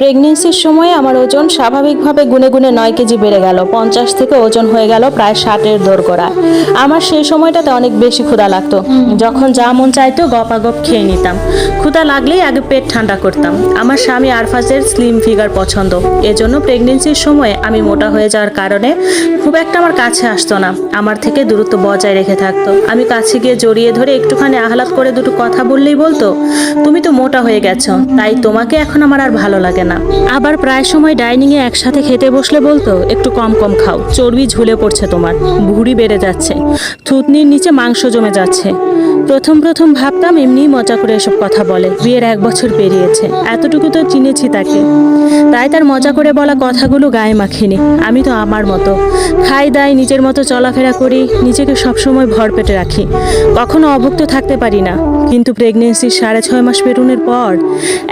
প্রেগনেন্সির সময় আমার ওজন স্বাভাবিকভাবে গুনে গুনে 9 কেজি বেড়ে গেল। 50 থেকে ওজন হয়ে গেল প্রায় 60-এর দোরগোড়ায়। আমার সেই সময়টাতে অনেক বেশি ক্ষুধা লাগতো। যখন যা মন চাইতো গপাগপ খেয়ে নিতাম। ক্ষুধা লাগলেই আগে পেট ঠান্ডা করতাম। আমার স্বামী আরফাজের স্লিম ফিগার পছন্দ। এজন্য প্রেগনেন্সির সময় আমি মোটা হয়ে যাওয়ার কারণে খুব একটা আমার কাছে আসতো না, আমার থেকে দূরত্ব বজায় রেখে থাকতো। আমি কাছে গিয়ে জড়িয়ে ধরে একটুখানি আহ্লাদ করে দুটো কথা বললেই বলতো, তুমি তো মোটা হয়ে গেছো, তাই তোমাকে এখন আমার আর ভালো লাগে না। আবার প্রায় সময় ডাইনিং এ একসাথে খেতে বসলে বলতো, একটু কম কম খাও, চর্বি ঝুলে পড়ছে তোমার, ভুঁড়ি বেড়ে যাচ্ছে, থুতনির নিচে মাংস জমে যাচ্ছে। প্রথম প্রথম ভাবতাম এমনিই মজা করে এসব কথা বলে, বিয়ের 1 বছর পেরিয়েছে, এতটুকু তো চিনেছি তাকে, তাই তার মজা করে বলা কথাগুলো গায়ে মাখিনি। আমি তো আমার মতো খাই দাই, নিজের মতো চলাফেরা করি, নিজেকে সবসময় ভরপেটে রাখি, কখনো অভুক্ত থাকতে পারি না। কিন্তু প্রেগনেন্সির 6.5 মাস পেরোনোর পর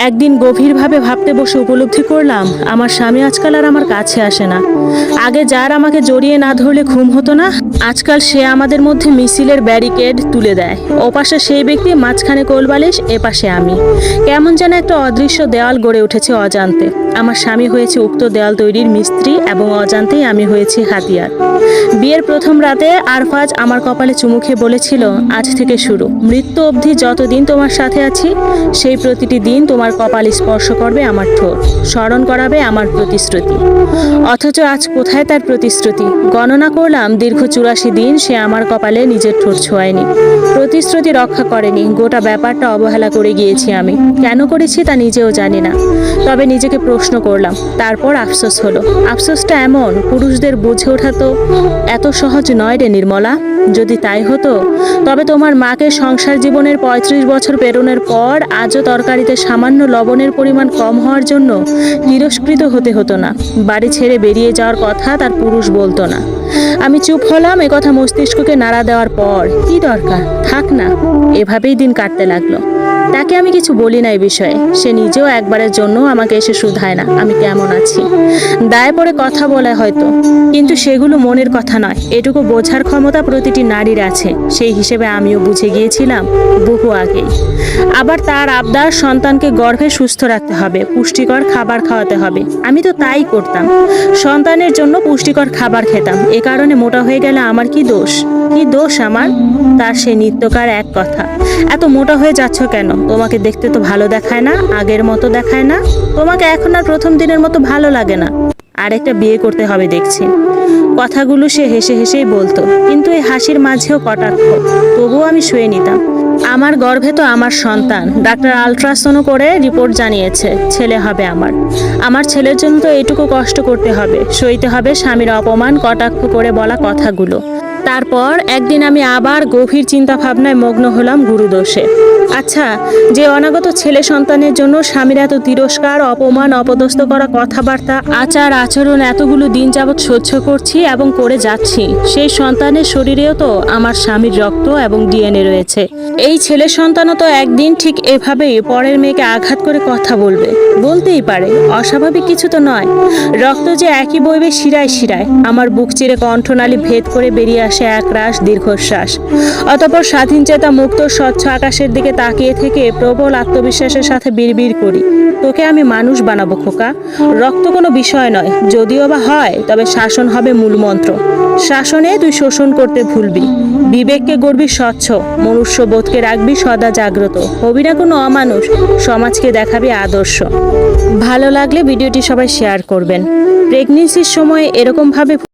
একদিন গভীরভাবে ভাবতে বসে উপলব্ধি করলাম, আমার স্বামী আজকাল আর আমার কাছে আসে না। আগে যার আমাকে জড়িয়ে না ধরলে ঘুম হতো না, আজকাল সে আমাদের মধ্যে মিছিলের ব্যারিকেড তুলে দেয়। ওপাশে সেই ব্যক্তি, মাঝখানে কোলবালিশ, এপাশে আমি। কেমন যেন একটা অদৃশ্য দেওয়াল গড়ে উঠেছে অজান্তে। আমার স্বামী হয়েছে উক্ত দেওয়াল তৈরির মিস্ত্রি এবং অজান্তেই আমি হয়েছি হাতিয়ার। বিয়ের প্রথম রাতে আরফাজ আমার কপালে চুমু খেয়ে বলেছিল, আজ থেকে শুরু, মৃত্যু অবধি যতদিন তোমার সাথে আছি, সেই প্রতিটি দিন তোমার কপাল স্পর্শ করবে আমার ঠোঁট, স্মরণ করাবে আমার প্রতিশ্রুতি। অথচ আজ কোথায় তার প্রতিশ্রুতি? গণনা করলাম, দীর্ঘ 84 দিন সে আমার কপালে নিজের ঠোঁট ছোঁয়ায়নি, প্রতিশ্রুতি রক্ষা করেনি। গোটা ব্যাপারটা অবহেলা করে গিয়েছি আমি। কেন করেছি তা নিজেও জানি না, তবে নিজেকে প্রশ্ন করলাম। তারপর আফসোস হলো। আফসোসটা এমন, পুরুষদের বুঝে ওঠা তো এত সহজ নয় রে নির্মলা। যদি তাই হতো, তবে তোমার মাকে সংসার জীবনের 35 বছর পেরোনোর পর আজও তরকারিতে সামান্য লবণের পরিমাণ কম হওয়ার জন্য তিরস্কৃত হতে হতো না। বাড়ি ছেড়ে বেরিয়ে যাওয়ার কথা তার পুরুষ বলতো না। আমি চুপ হলাম। একথা মস্তিষ্ককে নাড়া দেওয়ার পর, কি দরকার, থাক না। এভাবেই দিন কাটতে লাগলো। তাকে আমি কিছু বলি না এই বিষয়ে। সে নিজেও একবারের জন্য আমাকে এসে শুধায় না আমি কেমন আছি। দায়ে পড়ে কথা বলে হয়তো, কিন্তু সেগুলো মনের কথা নয়। এটুকু বোঝার ক্ষমতা প্রতিটি নারীর আছে, সেই হিসেবে আমিও বুঝে গিয়েছিলাম বহু আগেই। আবার তার আবদার, সন্তানকে গর্ভে সুস্থ রাখতে হবে, পুষ্টিকর খাবার খাওয়াতে হবে। আমি তো তাই করতাম, সন্তানের জন্য পুষ্টিকর খাবার খেতাম। এ কারণে মোটা হয়ে গেলে আমার কি দোষ? কি দোষ আমার? তার সে নিত্যকার এক কথা, এত মোটা হয়ে যাচ্ছ কেন? তোমাকে দেখতে তো ভালো দেখায় না, আগের মতো দেখায় না। তোমাকে এখন আর প্রথম দিনের মতো ভালো লাগে না। আরেকটা বিয়ে করতে হবে দেখছি। কথাগুলো সে হেসে হেসেই বলতো, কিন্তু এই হাসির মাঝেও কটাক্ষ। তবুও আমি শুয়ে নিতাম। আমার গর্ভে তো আমার সন্তান। ডাক্তার আলট্রাসাউন্ড করে রিপোর্ট জানিয়েছে ছেলে হবে আমার। আমার ছেলের জন্য তো এইটুকু কষ্ট করতে হবে, সইতে হবে স্বামীর অপমান, কটাক্ষ করে বলা কথাগুলো। তারপর একদিন আমি আবার গভীর চিন্তা ভাবনায় মগ্ন হলাম গুরুদোষে। আচ্ছা, যে অনাগত ছেলে সন্তানের জন্য স্বামীর এত তিরস্কার, অপমান, অপদস্থ করা কথাবার্তা, আচার আচরণ এতগুলো দিন যাবৎ সহ্য করছি এবং করে যাচ্ছি, সেই সন্তানের শরীরেও তো আমার স্বামীর রক্ত এবং ডিএনএ রয়েছে। এই ছেলে সন্তানও তো একদিন ঠিক এভাবেই পরের মেয়েকে আঘাত করে কথা বলবে, বলতেই পারে, অস্বাভাবিক কিছু তো নয়। রক্ত যে একই বইবে শিরায় শিরায়। আমার বুক চিরে কণ্ঠনালী ভেদ করে বেরিয়ে আসে একরাশ দীর্ঘশ্বাস। অতঃপর স্বাধীন চেতা মুক্ত স্বচ্ছ আকাশের দিকে তাকিয়ে থেকে প্রবল আত্মবিশ্বাসের সাথে বিড়বিড় করি, তোকে আমি মানুষ বানাবো খোকা। রক্ত কোনো বিষয় নয়, যদিও বা হয়, তবে শাসন হবে মূল মন্ত্র। শাসনে তুই শোষণ করতে ভুলবি, বিবেককে গড়বি স্বচ্ছ, মনুষ্যবোধকে রাখবি সদা জাগ্রত, হবি না কোনো অমানুষ, সমাজকে দেখাবি আদর্শ। ভালো লাগলে ভিডিওটি সবাই শেয়ার করবেন। প্রেগনেন্সির সময় এরকমভাবে